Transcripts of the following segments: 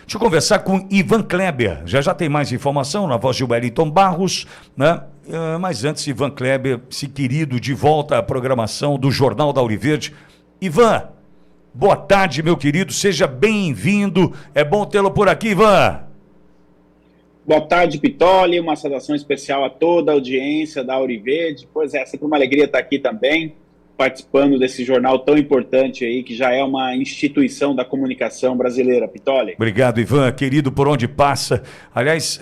Deixa eu conversar com Ivan Kleber. Já já tem mais informação na voz de Wellington Barros, né? Mas antes, Ivan Kleber, esse querido, de volta à programação do Jornal da Auriverde. Ivan, boa tarde, meu querido, seja bem-vindo. É bom tê-lo por aqui, Ivan. Boa tarde, Pitoli. Uma saudação especial a toda a audiência da Auriverde. Pois é, sempre uma alegria estar aqui também, participando desse jornal tão importante aí, que já é uma instituição da comunicação brasileira, Pitoli. Obrigado, Ivan, querido, por onde passa. Aliás,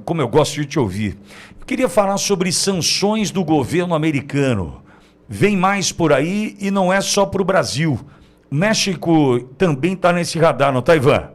como eu gosto de te ouvir, eu queria falar sobre sanções do governo americano. Vem mais por aí e não é só para o Brasil. O México também está nesse radar, não está, Ivan?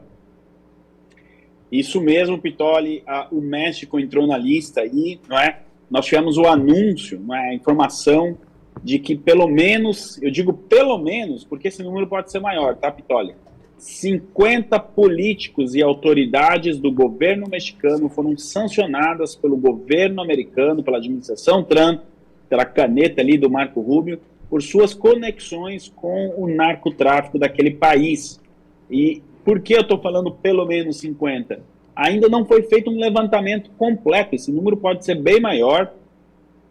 Isso mesmo, Pitoli. O México entrou na lista e, não é? Nós tivemos o anúncio, não é? A informação de que pelo menos, eu digo pelo menos, porque esse número pode ser maior, tá, Pitoli? 50 políticos e autoridades do governo mexicano foram sancionadas pelo governo americano, pela administração Trump, pela caneta ali do Marco Rubio, por suas conexões com o narcotráfico daquele país. E por que eu estou falando pelo menos 50? Ainda não foi feito um levantamento completo, esse número pode ser bem maior.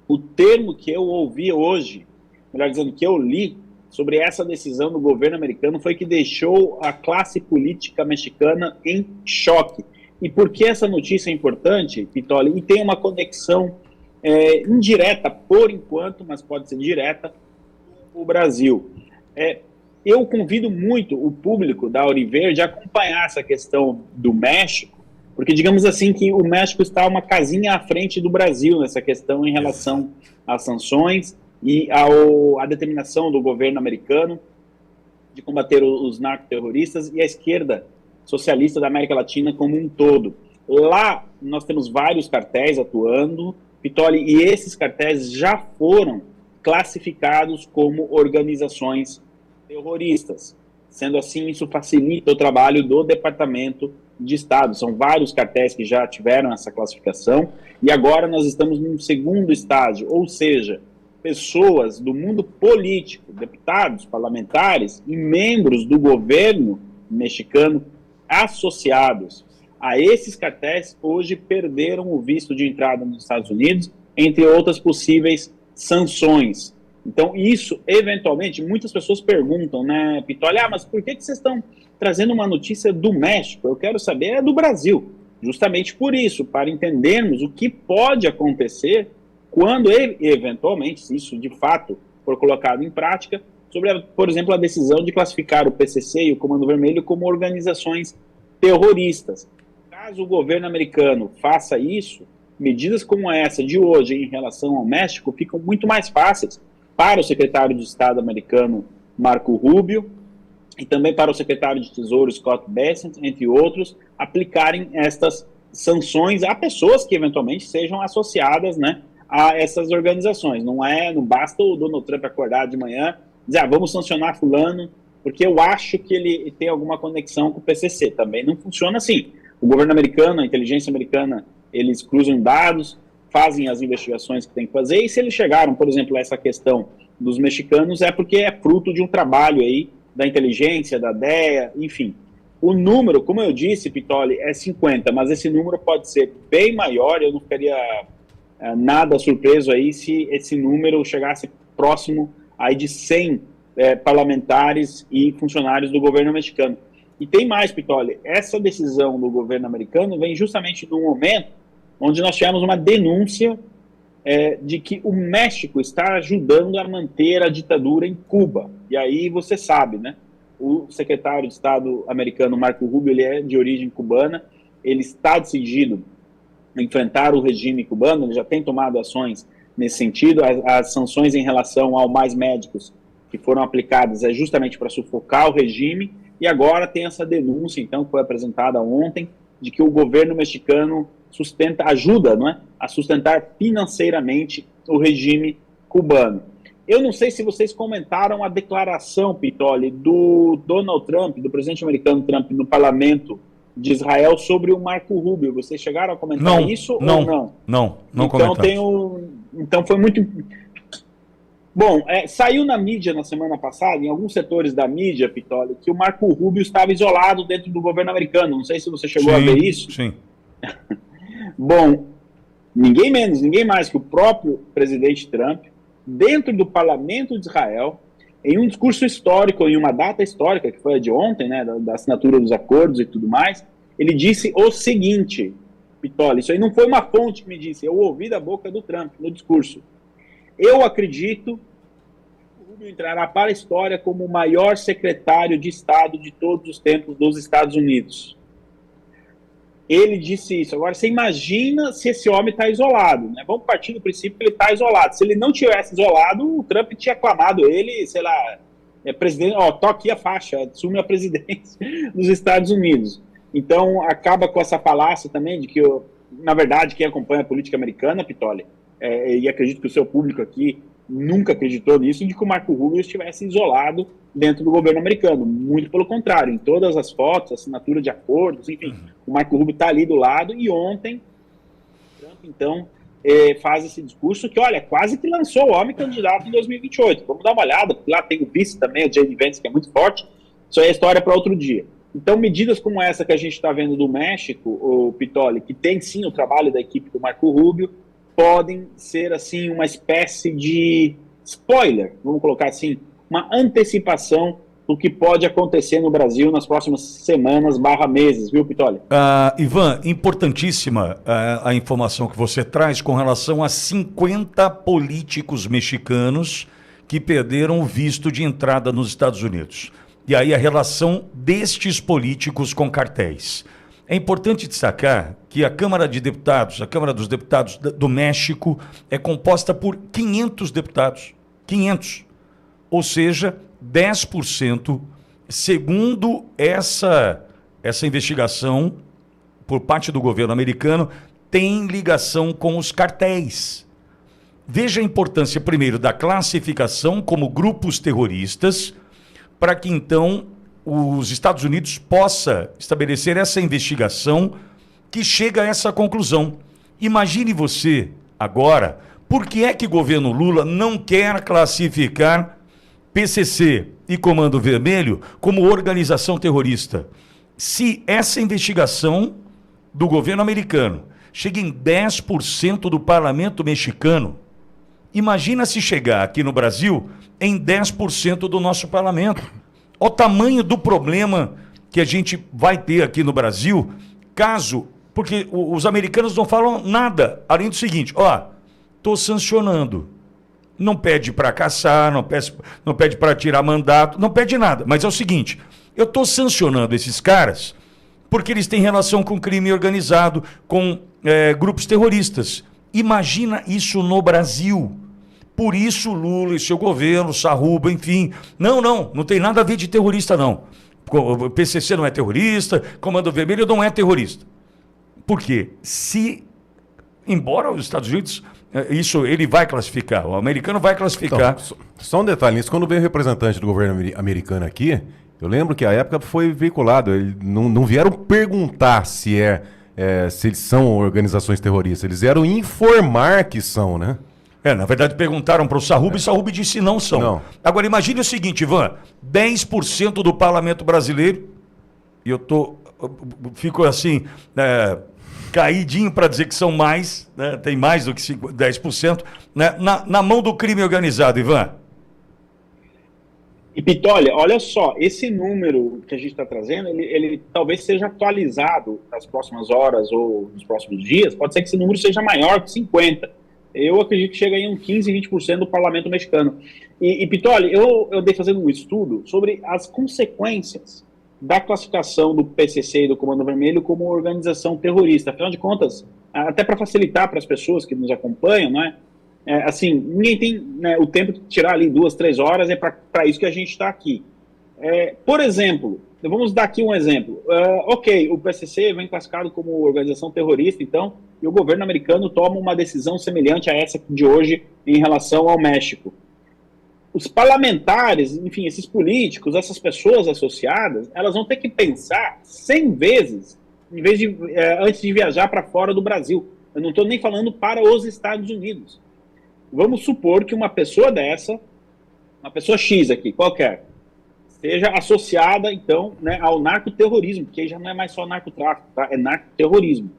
O termo que eu ouvi hoje, melhor dizendo, que eu li sobre essa decisão do governo americano foi que deixou a classe política mexicana em choque. E por que essa notícia é importante, Pitoli? E tem uma conexão indireta, por enquanto, mas pode ser direta, com o Brasil. Eu convido muito o público da Auriverde a acompanhar essa questão do México, porque digamos assim que o México está uma casinha à frente do Brasil nessa questão em relação às sanções e à determinação do governo americano de combater os narcoterroristas e a esquerda socialista da América Latina como um todo. Lá nós temos vários cartéis atuando, Pitoli, e esses cartéis já foram classificados como organizações terroristas. Sendo assim, isso facilita o trabalho do Departamento de Estado. São vários cartéis que já tiveram essa classificação e agora nós estamos num segundo estágio, ou seja, pessoas do mundo político, deputados, parlamentares e membros do governo mexicano associados a esses cartéis hoje perderam o visto de entrada nos Estados Unidos, entre outras possíveis sanções. Então, isso, eventualmente, muitas pessoas perguntam, né, Pitoli, mas por que vocês estão trazendo uma notícia do México? Eu quero saber do Brasil. Justamente por isso, para entendermos o que pode acontecer quando, eventualmente, se isso de fato for colocado em prática, sobre, por exemplo, a decisão de classificar o PCC e o Comando Vermelho como organizações terroristas. Caso o governo americano faça isso, medidas como essa de hoje em relação ao México ficam muito mais fáceis para o secretário de Estado americano Marco Rubio e também para o secretário de Tesouro Scott Bessent, entre outros, aplicarem estas sanções a pessoas que eventualmente sejam associadas, né, a essas organizações. Não basta o Donald Trump acordar de manhã e dizer, vamos sancionar fulano, porque eu acho que ele tem alguma conexão com o PCC. Também não funciona assim. O governo americano, a inteligência americana, eles cruzam dados, fazem as investigações que tem que fazer, e se eles chegaram, por exemplo, a essa questão dos mexicanos, é porque é fruto de um trabalho aí da inteligência, da DEA, enfim. O número, como eu disse, Pitoli, é 50, mas esse número pode ser bem maior, eu não ficaria nada surpreso aí se esse número chegasse próximo aí de 100 parlamentares e funcionários do governo mexicano. E tem mais, Pitoli, essa decisão do governo americano vem justamente num momento onde nós tivemos uma denúncia de que o México está ajudando a manter a ditadura em Cuba. E aí você sabe, né? O secretário de Estado americano, Marco Rubio, ele é de origem cubana, ele está decidido a enfrentar o regime cubano, ele já tem tomado ações nesse sentido. As sanções em relação ao Mais Médicos que foram aplicadas é justamente para sufocar o regime, e agora tem essa denúncia, então, que foi apresentada ontem, de que o governo mexicano ajuda, não é, a sustentar financeiramente o regime cubano. Eu não sei se vocês comentaram a declaração, Pitoli, do Donald Trump, do presidente americano Trump, no parlamento de Israel sobre o Marco Rubio. Vocês chegaram a comentar isso ou não? Não Então, comentamos. então foi muito... Bom, saiu na mídia na semana passada, em alguns setores da mídia, Pitoli, que o Marco Rubio estava isolado dentro do governo americano. Não sei se você chegou a ver isso. Sim. Bom, ninguém menos, ninguém mais que o próprio presidente Trump, dentro do parlamento de Israel, em um discurso histórico, em uma data histórica, que foi a de ontem, né, da assinatura dos acordos e tudo mais, ele disse o seguinte, Pitoli, isso aí não foi uma fonte que me disse, eu ouvi da boca do Trump no discurso. Eu acredito que o Rubio entrará para a história como o maior secretário de Estado de todos os tempos dos Estados Unidos. Ele disse isso. Agora, você imagina se esse homem está isolado, né? Vamos partir do princípio que ele está isolado. Se ele não tivesse isolado, o Trump tinha aclamado ele, sei lá, presidente, tô aqui a faixa, assume a presidência dos Estados Unidos. Então, acaba com essa falácia também de que, na verdade, quem acompanha a política americana, Pitoli, e acredito que o seu público aqui nunca acreditou nisso, de que o Marco Rubio estivesse isolado dentro do governo americano. Muito pelo contrário, em todas as fotos, assinatura de acordos, enfim, o Marco Rubio está ali do lado, e ontem, Trump, então, faz esse discurso que, olha, quase que lançou o homem candidato em 2028. Vamos dar uma olhada, porque lá tem o vice também, o J.D. Vance, que é muito forte. Isso aí é história para outro dia. Então, medidas como essa que a gente está vendo do México, o Pitoli, que tem sim o trabalho da equipe do Marco Rubio, podem ser, assim, uma espécie de spoiler, vamos colocar assim, uma antecipação do que pode acontecer no Brasil nas próximas semanas / meses, viu, Pitoli? Ivan, importantíssima a informação que você traz com relação a 50 políticos mexicanos que perderam o visto de entrada nos Estados Unidos. E aí a relação destes políticos com cartéis. É importante destacar que a Câmara dos Deputados do México é composta por 500 deputados. 500. Ou seja, 10%, segundo essa investigação por parte do governo americano, tem ligação com os cartéis. Veja a importância, primeiro, da classificação como grupos terroristas, para que então os Estados Unidos possa estabelecer essa investigação que chega a essa conclusão. Imagine você agora, por que é que o governo Lula não quer classificar PCC e Comando Vermelho como organização terrorista? Se essa investigação do governo americano chega em 10% do parlamento mexicano, imagina se chegar aqui no Brasil em 10% do nosso parlamento. O tamanho do problema que a gente vai ter aqui no Brasil, porque os americanos não falam nada, além do seguinte, estou sancionando. Não pede para caçar, não pede para tirar mandato, não pede nada. Mas é o seguinte, eu estou sancionando esses caras porque eles têm relação com crime organizado, com grupos terroristas. Imagina isso no Brasil. Por isso Lula e seu governo, Sarruba, enfim. Não tem nada a ver de terrorista, não. O PCC não é terrorista, Comando Vermelho não é terrorista. Por quê? Embora os Estados Unidos, isso ele vai classificar, o americano vai classificar. Então, só um detalhe nisso, quando veio o representante do governo americano aqui, eu lembro que a época foi veiculado, eles não vieram perguntar se eles são organizações terroristas, eles vieram informar que são, né? Na verdade perguntaram para o Sarruba e o Sarruba disse não são. Não. Agora imagine o seguinte, Ivan, 10% do parlamento brasileiro, e fico assim, caidinho para dizer que são mais, né, tem mais do que 10%, né, na mão do crime organizado, Ivan. E Pitoli, olha só, esse número que a gente está trazendo, ele talvez seja atualizado nas próximas horas ou nos próximos dias, pode ser que esse número seja maior que 50%. Eu acredito que chega em 15, 20% do parlamento mexicano. E Pitoli, eu andei fazendo um estudo sobre as consequências da classificação do PCC e do Comando Vermelho como organização terrorista. Afinal de contas, até para facilitar para as pessoas que nos acompanham, né? Assim, ninguém tem, né, o tempo de tirar ali 2, 3 horas, é para isso que a gente está aqui. Por exemplo, vamos dar aqui um exemplo. Ok, o PCC vem classificado como organização terrorista, então, e o governo americano toma uma decisão semelhante a essa de hoje em relação ao México. Os parlamentares, enfim, esses políticos, essas pessoas associadas, elas vão ter que pensar 100 vezes antes de viajar para fora do Brasil. Eu não estou nem falando para os Estados Unidos. Vamos supor que uma pessoa dessa, uma pessoa X aqui, qualquer, seja associada, então, né, ao narcoterrorismo, porque aí já não é mais só narcotráfico, tá? É narcoterrorismo.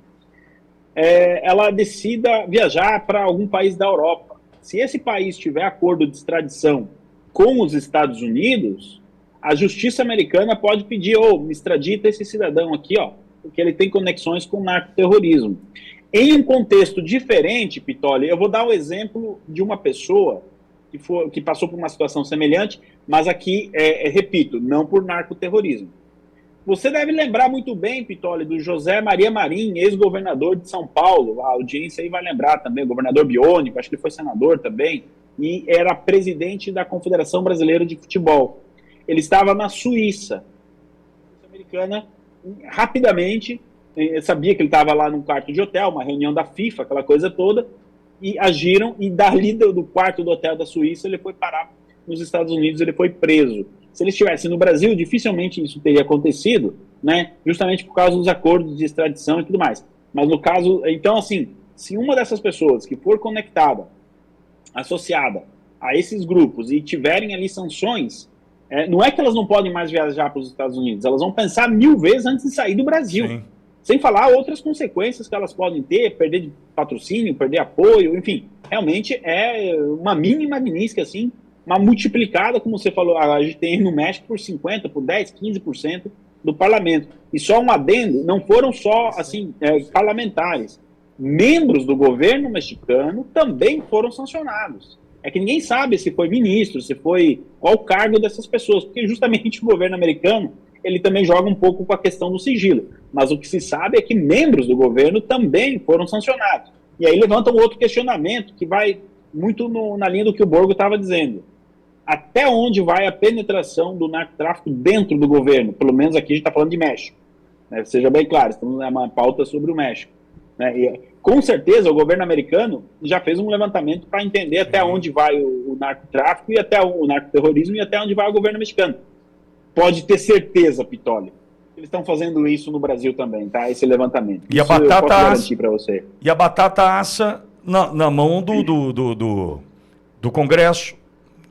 Ela decida viajar para algum país da Europa. Se esse país tiver acordo de extradição com os Estados Unidos, a justiça americana pode pedir, me extradita esse cidadão aqui, porque ele tem conexões com o narcoterrorismo. Em um contexto diferente, Pitoli, eu vou dar o exemplo de uma pessoa que passou por uma situação semelhante, mas aqui, repito, não por narcoterrorismo. Você deve lembrar muito bem, Pitoli, do José Maria Marim, ex-governador de São Paulo. A audiência aí vai lembrar também, o governador Biônico, acho que ele foi senador também, e era presidente da Confederação Brasileira de Futebol. Ele estava na Suíça. A americana, rapidamente, sabia que ele estava lá num quarto de hotel, uma reunião da FIFA, aquela coisa toda, e agiram, e dali do quarto do hotel da Suíça, ele foi parar nos Estados Unidos, ele foi preso. Se ele estivesse no Brasil, dificilmente isso teria acontecido, né? Justamente por causa dos acordos de extradição e tudo mais. Mas no caso, então assim, se uma dessas pessoas que for conectada, associada a esses grupos e tiverem ali sanções, não é que elas não podem mais viajar para os Estados Unidos, elas vão pensar 1000 vezes antes de sair do Brasil. Sim. Sem falar outras consequências que elas podem ter, perder de patrocínio, perder apoio, enfim. Realmente é uma mínima magnífica, assim, uma multiplicada, como você falou, a gente tem no México por 50%, por 10%, 15% do parlamento. E só um adendo, não foram só assim parlamentares. Membros do governo mexicano também foram sancionados. É que ninguém sabe se foi ministro, se foi qual o cargo dessas pessoas, porque justamente o governo americano, ele também joga um pouco com a questão do sigilo. Mas o que se sabe é que membros do governo também foram sancionados. E aí levanta um outro questionamento que vai muito na linha do que o Borgo estava dizendo. Até onde vai a penetração do narcotráfico dentro do governo? Pelo menos aqui a gente está falando de México. Né? Seja bem claro, estamos numa pauta sobre o México. Né? E, com certeza, o governo americano já fez um levantamento para entender até onde vai o narcotráfico e até o narcoterrorismo e até onde vai o governo mexicano. Pode ter certeza, Pitoli. Eles estão fazendo isso no Brasil também, tá? Esse levantamento. E isso a batata eu posso garantir para você. E a batata assa na mão do Congresso.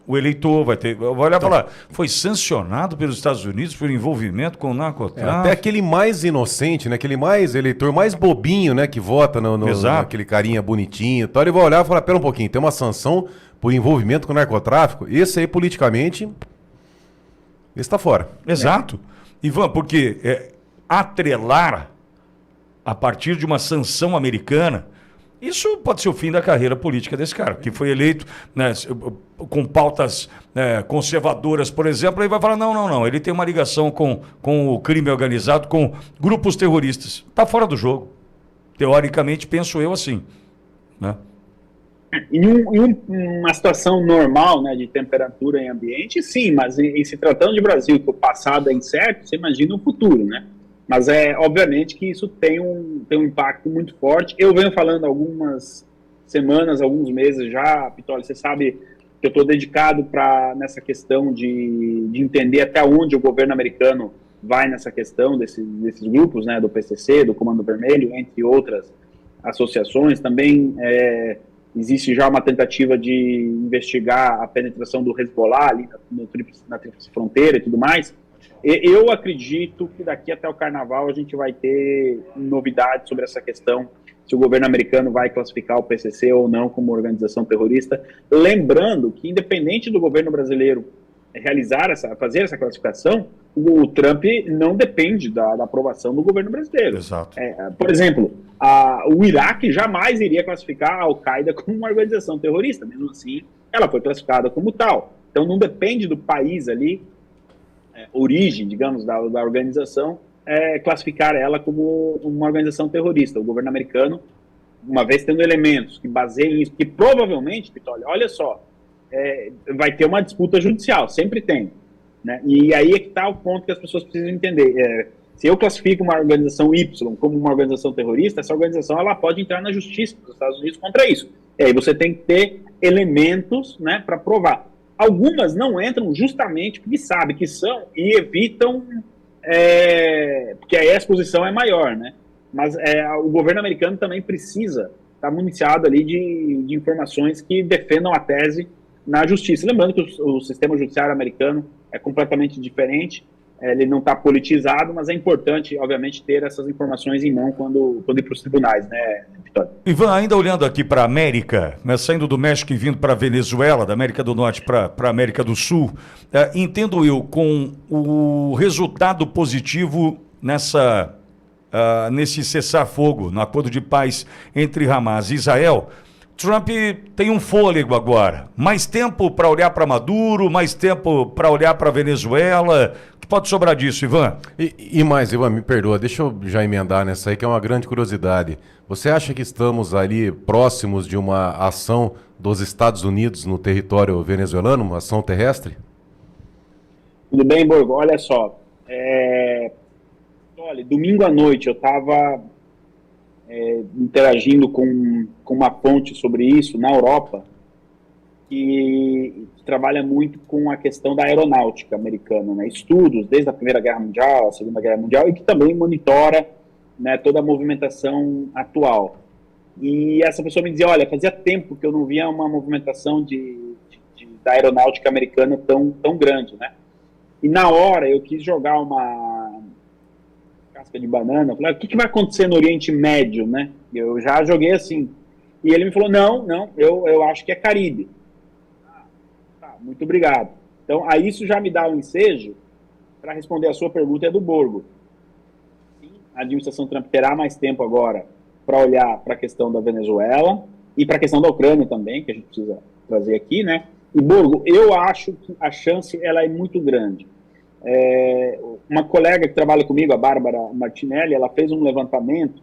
O eleitor vai olhar e falar, foi sancionado pelos Estados Unidos por envolvimento com o narcotráfico. Até aquele mais inocente, né? Aquele eleitor mais bobinho, né? Que vota naquele carinha bonitinho. Então ele vai olhar e falar, pera um pouquinho, tem uma sanção por envolvimento com o narcotráfico? Esse aí, politicamente, esse está fora. Exato. Ivan, porque atrelar a partir de uma sanção americana, isso pode ser o fim da carreira política desse cara, que foi eleito, né, com pautas conservadoras, por exemplo, aí vai falar, não, ele tem uma ligação com o crime organizado, com grupos terroristas. Está fora do jogo. Teoricamente, penso eu assim. Né? Em uma situação normal, né, de temperatura em ambiente, sim, mas em se tratando de Brasil, que o passado é incerto, você imagina o futuro, né? Mas obviamente que isso tem um impacto muito forte. Eu venho falando algumas semanas, alguns meses já, Pitoli, você sabe que eu estou dedicado nessa questão de entender até onde o governo americano vai nessa questão desses grupos, né, do PCC, do Comando Vermelho, entre outras associações. Também existe já uma tentativa de investigar a penetração do Hezbollah ali na Tríplice Fronteira e tudo mais. Eu acredito que daqui até o Carnaval a gente vai ter novidades sobre essa questão, se o governo americano vai classificar o PCC ou não como organização terrorista. Lembrando que, independente do governo brasileiro fazer essa classificação, o Trump não depende da aprovação do governo brasileiro. Exato. Por exemplo, o Iraque jamais iria classificar a Al-Qaeda como uma organização terrorista. Mesmo assim, ela foi classificada como tal. Então, não depende do país ali, origem, digamos, da organização, classificar ela como uma organização terrorista. O governo americano, uma vez tendo elementos que baseiem isso, que provavelmente, Pitoli, olha só, vai ter uma disputa judicial, sempre tem. Né? E aí é que está o ponto que as pessoas precisam entender. Se eu classifico uma organização Y como uma organização terrorista, essa organização ela pode entrar na justiça dos Estados Unidos contra isso. E aí você tem que ter elementos, né, para provar. Algumas não entram justamente porque sabem que são e evitam, porque aí a exposição é maior, né? Mas o governo americano também precisa tá municiado ali de informações que defendam a tese na justiça. Lembrando que o sistema judiciário americano é completamente diferente, ele não está politizado, mas é importante, obviamente, ter essas informações em mão quando ir para os tribunais, né, Vitório? Ivan, ainda olhando aqui para a América, né, saindo do México e vindo para a Venezuela, da América do Norte para a América do Sul, entendo eu, com o resultado positivo nesse cessar-fogo, no acordo de paz entre Hamas e Israel, Trump tem um fôlego agora. Mais tempo para olhar para Maduro, mais tempo para olhar para a Venezuela. O que pode sobrar disso, Ivan? E mais, Ivan, me perdoa, deixa eu já emendar nessa aí, que é uma grande curiosidade. Você acha que estamos ali próximos de uma ação dos Estados Unidos no território venezuelano, uma ação terrestre? Tudo bem, Borgo? Olha só, olha, domingo à noite eu estava interagindo com uma fonte sobre isso na Europa, que trabalha muito com a questão da aeronáutica americana, né? Estudos desde a Primeira Guerra Mundial, a Segunda Guerra Mundial, e que também monitora, né, toda a movimentação atual. E essa pessoa me dizia, olha, fazia tempo que eu não via uma movimentação da aeronáutica americana tão grande, né? E na hora eu quis jogar uma casca de banana, falei, o que vai acontecer no Oriente Médio, né? Eu já joguei assim. E ele me falou, não, eu acho que é Caribe. Tá, muito obrigado. Então, aí isso já me dá um ensejo para responder a sua pergunta, é do Borgo. Sim, a administração Trump terá mais tempo agora para olhar para a questão da Venezuela e para a questão da Ucrânia também, que a gente precisa trazer aqui, né? E, Borgo, eu acho que a chance ela é muito grande. Uma colega que trabalha comigo, a Bárbara Martinelli, ela fez um levantamento.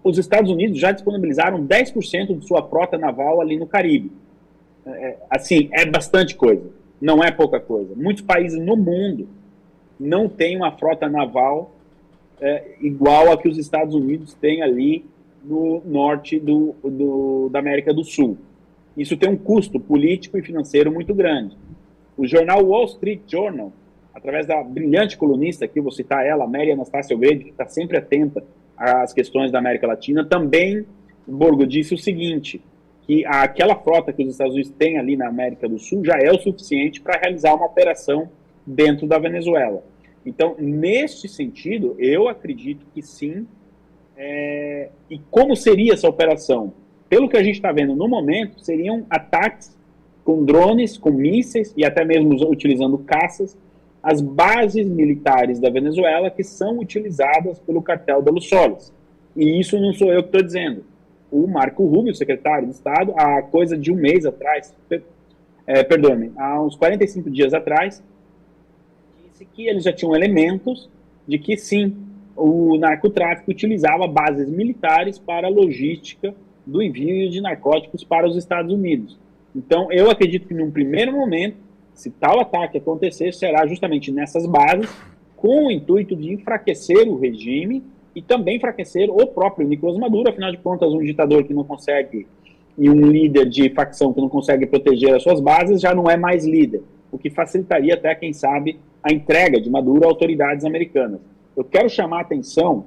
Os Estados Unidos já disponibilizaram 10% de sua frota naval ali no Caribe. Assim, é bastante coisa, não é pouca coisa. Muitos países no mundo não têm uma frota naval igual a que os Estados Unidos têm ali no norte da América do Sul. Isso tem um custo político e financeiro muito grande. O jornal Wall Street Journal, através da brilhante colunista, aqui vou citar ela, Mary Anastácia Grede, que está sempre atenta às questões da América Latina, também, Borgo, disse o seguinte, que aquela frota que os Estados Unidos têm ali na América do Sul já é o suficiente para realizar uma operação dentro da Venezuela. Então, neste sentido, eu acredito que sim. E como seria essa operação? Pelo que a gente está vendo no momento, seriam ataques com drones, com mísseis e até mesmo utilizando caças, as bases militares da Venezuela que são utilizadas pelo cartel de Los Soles. E isso não sou eu que estou dizendo. O Marco Rubio, secretário de Estado, há coisa de um mês atrás, há uns 45 dias atrás, disse que eles já tinham elementos de que sim, o narcotráfico utilizava bases militares para a logística do envio de narcóticos para os Estados Unidos. Então, eu acredito que num primeiro momento, se tal ataque acontecer, será justamente nessas bases, com o intuito de enfraquecer o regime e também enfraquecer o próprio Nicolás Maduro. Afinal de contas, um ditador que não consegue, e um líder de facção que não consegue proteger as suas bases, já não é mais líder, o que facilitaria até, quem sabe, a entrega de Maduro a autoridades americanas. Eu quero chamar a atenção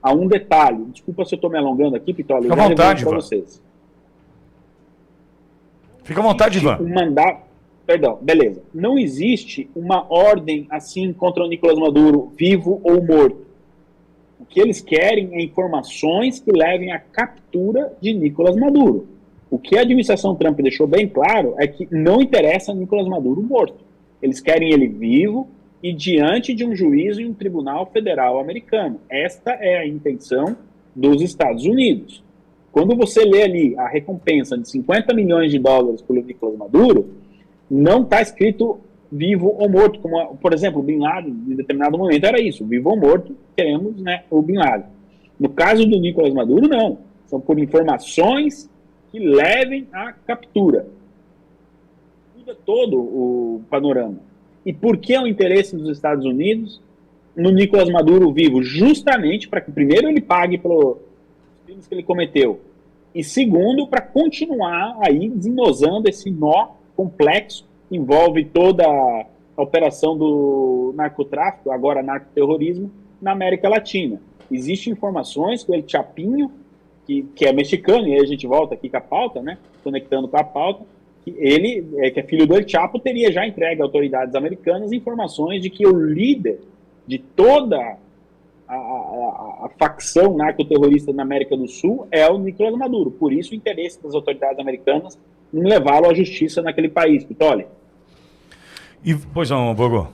a um detalhe. Desculpa se eu estou me alongando aqui, Pitoli. Fica à vontade, Ivan. Vocês. Fica à vontade, Ivan. Beleza. Não existe uma ordem assim contra o Nicolás Maduro, vivo ou morto. O que eles querem é informações que levem à captura de Nicolás Maduro. O que a administração Trump deixou bem claro é que não interessa Nicolás Maduro morto. Eles querem ele vivo e diante de um juízo em um tribunal federal americano. Esta é a intenção dos Estados Unidos. Quando você lê ali a recompensa de 50 milhões de dólares pelo Nicolás Maduro, não está escrito vivo ou morto, como, por exemplo, o Bin Laden, em determinado momento era isso, vivo ou morto, queremos, né, o Bin Laden. No caso do Nicolás Maduro, não. São por informações que levem à captura. Muda todo o panorama. E por que é o interesse dos Estados Unidos no Nicolás Maduro vivo? Justamente para que, primeiro, ele pague pelos crimes que ele cometeu, e segundo, para continuar aí desenrolando esse nó complexo que envolve toda a operação do narcotráfico, agora narcoterrorismo, na América Latina. Existem informações que o El Chapinho, que é mexicano, e aí a gente volta aqui com a pauta, né? Conectando com a pauta, que ele, que é filho do El Chapo, teria já entregue a autoridades americanas informações de que o líder de toda a facção narcoterrorista na América do Sul é o Nicolás Maduro. Por isso, o interesse das autoridades americanas em levá-lo à justiça naquele país. Pitoli. Pois não, Bogo.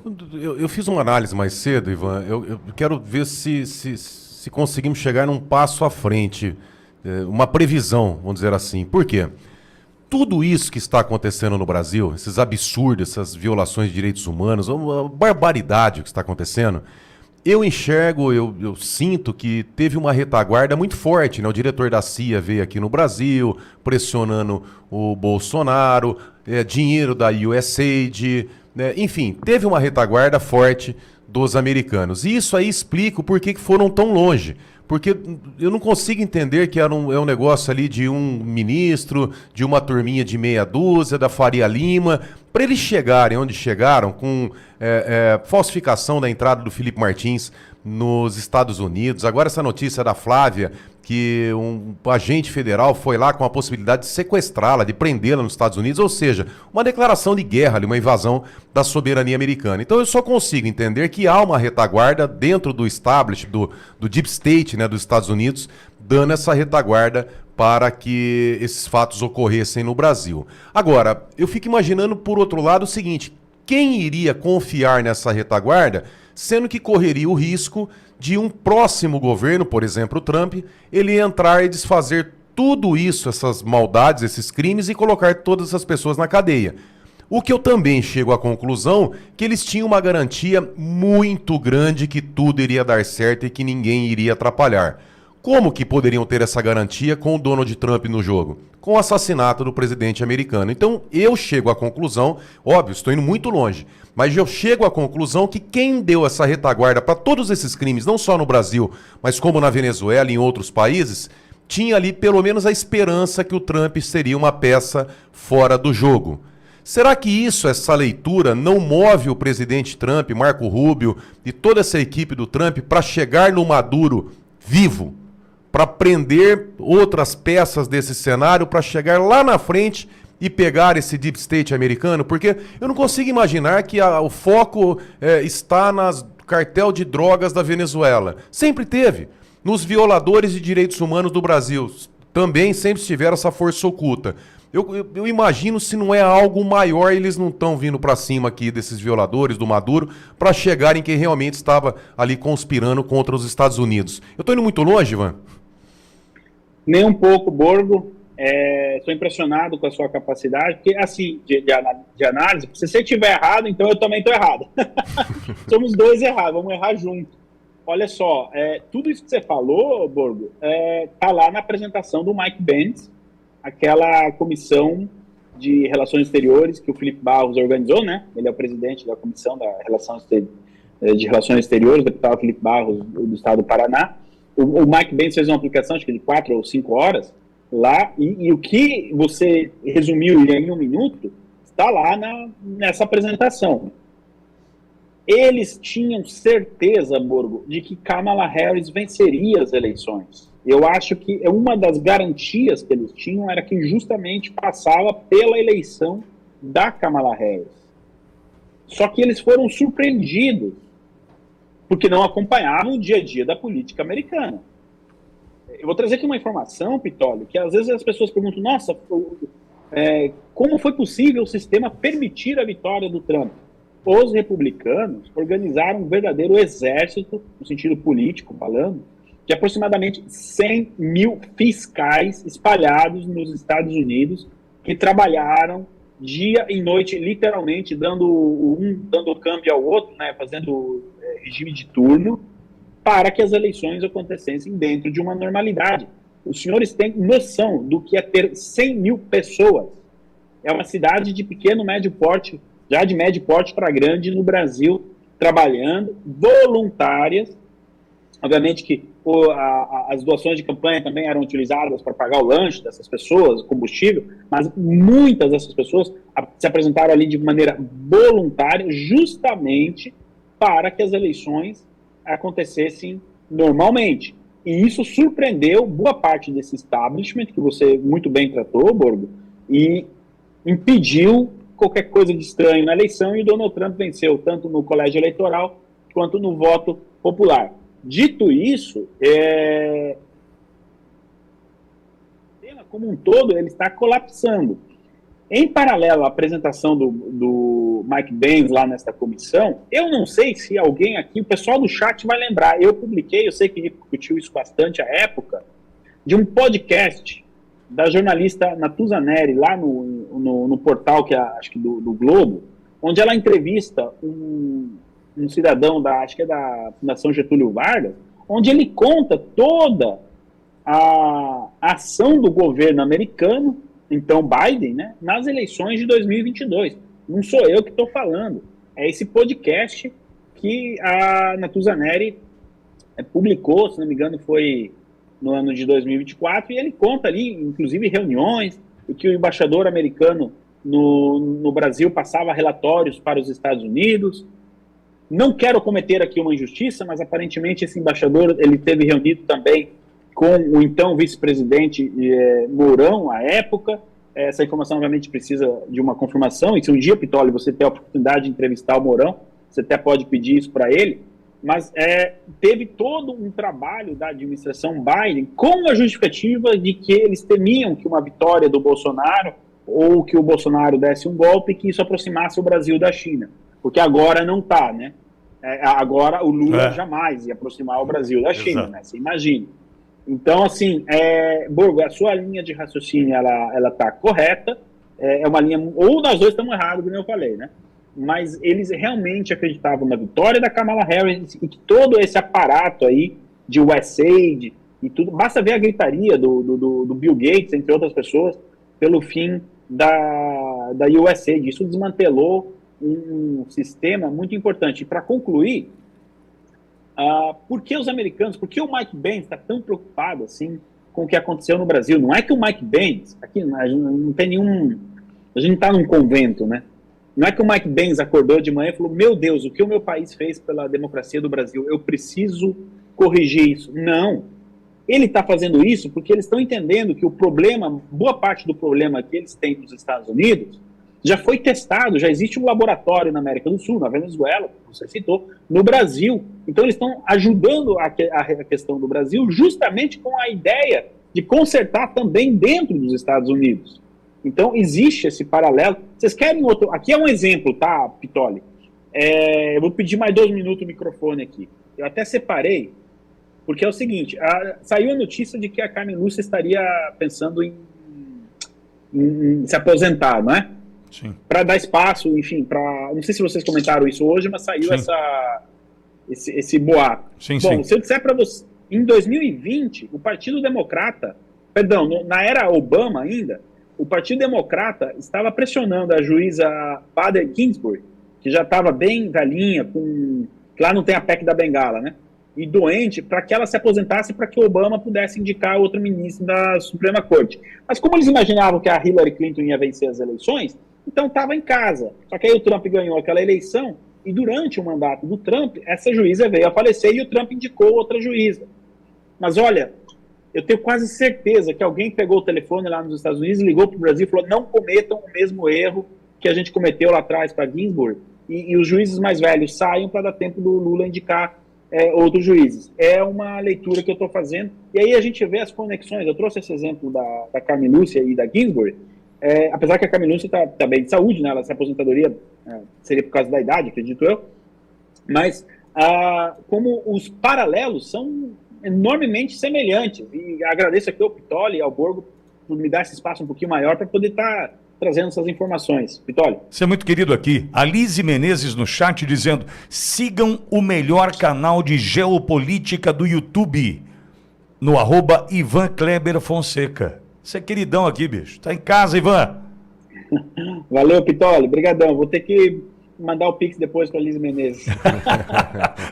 Eu fiz uma análise mais cedo, Ivan. Eu quero ver se conseguimos chegar num passo à frente, uma previsão, vamos dizer assim. Por quê? Tudo isso que está acontecendo no Brasil, esses absurdos, essas violações de direitos humanos, uma barbaridade que está acontecendo, eu enxergo, eu sinto que teve uma retaguarda muito forte, né? O diretor da CIA veio aqui no Brasil, pressionando o Bolsonaro, dinheiro da USAID, né? Enfim, teve uma retaguarda forte dos americanos. E isso aí explica o porquê que foram tão longe. Porque eu não consigo entender que é um negócio ali de um ministro, de uma turminha de meia dúzia, da Faria Lima, para eles chegarem onde chegaram com falsificação da entrada do Felipe Martins nos Estados Unidos. Agora essa notícia da Flávia, que um agente federal foi lá com a possibilidade de sequestrá-la, de prendê-la nos Estados Unidos, ou seja, uma declaração de guerra, uma invasão da soberania americana. Então eu só consigo entender que há uma retaguarda dentro do establishment, do deep state, né, dos Estados Unidos, dando essa retaguarda para que esses fatos ocorressem no Brasil. Agora, eu fico imaginando, por outro lado, o seguinte: quem iria confiar nessa retaguarda, sendo que correria o risco de um próximo governo, por exemplo, o Trump, ele entrar e desfazer tudo isso, essas maldades, esses crimes, e colocar todas essas pessoas na cadeia. O que eu também chego à conclusão que eles tinham uma garantia muito grande que tudo iria dar certo e que ninguém iria atrapalhar. Como que poderiam ter essa garantia com o Donald Trump no jogo? Com o assassinato do presidente americano. Então eu chego à conclusão, óbvio, estou indo muito longe, mas eu chego à conclusão que quem deu essa retaguarda para todos esses crimes, não só no Brasil, mas como na Venezuela e em outros países, tinha ali pelo menos a esperança que o Trump seria uma peça fora do jogo. Será que isso, essa leitura, não move o presidente Trump, Marco Rubio e toda essa equipe do Trump para chegar no Maduro vivo? Para prender outras peças desse cenário, para chegar lá na frente e pegar esse deep state americano? Porque eu não consigo imaginar que o foco está nas cartel de drogas da Venezuela. Sempre teve. Nos violadores de direitos humanos do Brasil também sempre tiveram essa força oculta. Eu imagino, se não é algo maior, eles não estão vindo para cima aqui desses violadores, do Maduro, para chegarem quem realmente estava ali conspirando contra os Estados Unidos. Eu estou indo muito longe, Ivan? Nem um pouco, Borgo. Estou impressionado com a sua capacidade, porque, assim, de análise, se você estiver errado, então eu também estou errado. Somos dois errados, vamos errar junto. Olha só, tudo isso que você falou, Borgo, está lá na apresentação do Mike Pence, aquela comissão de relações exteriores que o Felipe Barros organizou, né? Ele é o presidente da comissão de relações exteriores, o deputado Felipe Barros, do estado do Paraná. O Mike Pence fez uma aplicação, acho que de 4 ou 5 horas, lá, e o que você resumiu em 1 minuto, está lá nessa apresentação. Eles tinham certeza, Borgo, de que Kamala Harris venceria as eleições. Eu acho que uma das garantias que eles tinham era que justamente passava pela eleição da Kamala Harris. Só que eles foram surpreendidos, porque não acompanhavam o dia a dia da política americana. Eu vou trazer aqui uma informação, Pitoli, que às vezes as pessoas perguntam, nossa, como foi possível o sistema permitir a vitória do Trump? Os republicanos organizaram um verdadeiro exército, no sentido político falando, de aproximadamente 100 mil fiscais espalhados nos Estados Unidos, que trabalharam dia e noite, literalmente, dando câmbio ao outro, né, fazendo regime de turno, para que as eleições acontecessem dentro de uma normalidade. Os senhores têm noção do que é ter 100 mil pessoas. É uma cidade de pequeno, médio porte, já de médio porte para grande no Brasil, trabalhando, voluntárias. Obviamente que as doações de campanha também eram utilizadas para pagar o lanche dessas pessoas, o combustível, mas muitas dessas pessoas se apresentaram ali de maneira voluntária, justamente para que as eleições acontecessem normalmente. E isso surpreendeu boa parte desse establishment, que você muito bem tratou, Borgo, e impediu qualquer coisa de estranho na eleição, e o Donald Trump venceu tanto no colégio eleitoral quanto no voto popular. Dito isso, o sistema como um todo ele está colapsando. Em paralelo à apresentação do Mike Benz lá nesta comissão, eu não sei se alguém aqui, o pessoal do chat vai lembrar, eu publiquei, eu sei que repercutiu isso bastante à época, de um podcast da jornalista Natuza Neri, lá no portal, acho que do Globo, onde ela entrevista um cidadão acho que é da Fundação Getúlio Vargas, onde ele conta toda a ação do governo americano, então Biden, né, nas eleições de 2022. Não sou eu que estou falando, é esse podcast que a Natuza Neri publicou, se não me engano foi no ano de 2024, e ele conta ali, inclusive reuniões, em que o embaixador americano no Brasil passava relatórios para os Estados Unidos. Não quero cometer aqui uma injustiça, mas aparentemente esse embaixador ele teve reunido também com o então vice-presidente Mourão, à época. Essa informação, obviamente, precisa de uma confirmação, e se um dia, Pitoli, você ter a oportunidade de entrevistar o Mourão, você até pode pedir isso para ele, mas teve todo um trabalho da administração Biden com a justificativa de que eles temiam que uma vitória do Bolsonaro ou que o Bolsonaro desse um golpe, que isso aproximasse o Brasil da China, porque agora não está, né? Agora o Lula jamais ia aproximar o Brasil da China, né? Você imagina. Então, assim, Borgo, a sua linha de raciocínio, ela está correta, é uma linha, ou nós dois estamos errados, como eu falei, né? Mas eles realmente acreditavam na vitória da Kamala Harris e que todo esse aparato aí de USAID e tudo, basta ver a gritaria do Bill Gates, entre outras pessoas, pelo fim da USAID. Isso desmantelou um sistema muito importante. E para concluir, por que os americanos, por que o Mike Benz está tão preocupado assim com o que aconteceu no Brasil? Não é que o Mike Benz, aqui não tem nenhum, a gente não está num convento, né? Não é que o Mike Benz acordou de manhã e falou, meu Deus, o que o meu país fez pela democracia do Brasil, eu preciso corrigir isso. Não. Ele está fazendo isso porque eles estão entendendo que o problema, boa parte do problema que eles têm nos Estados Unidos, já foi testado, já existe um laboratório na América do Sul, na Venezuela, como você citou, no Brasil. Então eles estão ajudando a questão do Brasil justamente com a ideia de consertar também dentro dos Estados Unidos. Então existe esse paralelo. Vocês querem outro? Aqui é um exemplo, tá, Pitoli? Eu vou pedir mais 2 minutos o microfone aqui. Eu até separei, porque é o seguinte, saiu a notícia de que a Carmen Lúcia estaria pensando em se aposentar, não é? Para dar espaço, enfim, não sei se vocês comentaram isso hoje, mas saiu esse boato. Se eu disser para você, em 2020, o Partido Democrata, na era Obama ainda, o Partido Democrata estava pressionando a juíza Bader Ginsburg, que já estava bem velhinha, lá não tem a PEC da Bengala, né? E doente, para que ela se aposentasse para que o Obama pudesse indicar outro ministro da Suprema Corte. Mas como eles imaginavam que a Hillary Clinton ia vencer as eleições, então estava em casa. Só que aí o Trump ganhou aquela eleição e durante o mandato do Trump, essa juíza veio a falecer e o Trump indicou outra juíza. Mas olha, eu tenho quase certeza que alguém pegou o telefone lá nos Estados Unidos, ligou para o Brasil e falou, não cometam o mesmo erro que a gente cometeu lá atrás para Ginsburg e os juízes mais velhos saiam para dar tempo do Lula indicar outros juízes. É uma leitura que eu estou fazendo e aí a gente vê as conexões. Eu trouxe esse exemplo da Carmen Lúcia e da Ginsburg. Apesar que a Carmen Lúcia está bem de saúde, né? Essa aposentadoria seria por causa da idade, acredito eu, mas como os paralelos são enormemente semelhantes, e agradeço aqui ao Pitoli e ao Borgo por me dar esse espaço um pouquinho maior para poder estar trazendo essas informações. Pitoli. Você é muito querido aqui. A Lise Menezes no chat dizendo, sigam o melhor canal de geopolítica do YouTube, no @Ivan Kleber Fonseca. Você é queridão aqui, bicho. Tá em casa, Ivan. Valeu, Pitoli. Obrigadão. Vou ter que mandar o Pix depois para a Lise Menezes.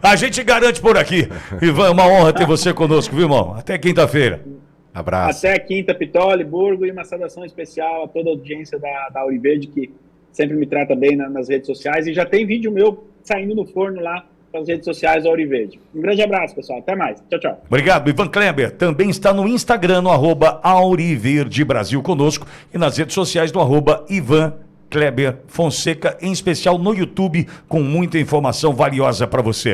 A gente garante por aqui. Ivan, é uma honra ter você conosco, viu, irmão? Até quinta-feira. Abraço. Até quinta, Pitoli, Borgo, e uma saudação especial a toda a audiência da Auriverde, que sempre me trata bem nas redes sociais. E já tem vídeo meu saindo no forno lá pelas redes sociais do Auriverde. Um grande abraço, pessoal. Até mais. Tchau, tchau. Obrigado. Ivan Kleber também está no Instagram, no @Auriverde Brasil conosco e nas redes sociais do @Ivan Kleber Fonseca, em especial no YouTube, com muita informação valiosa para você.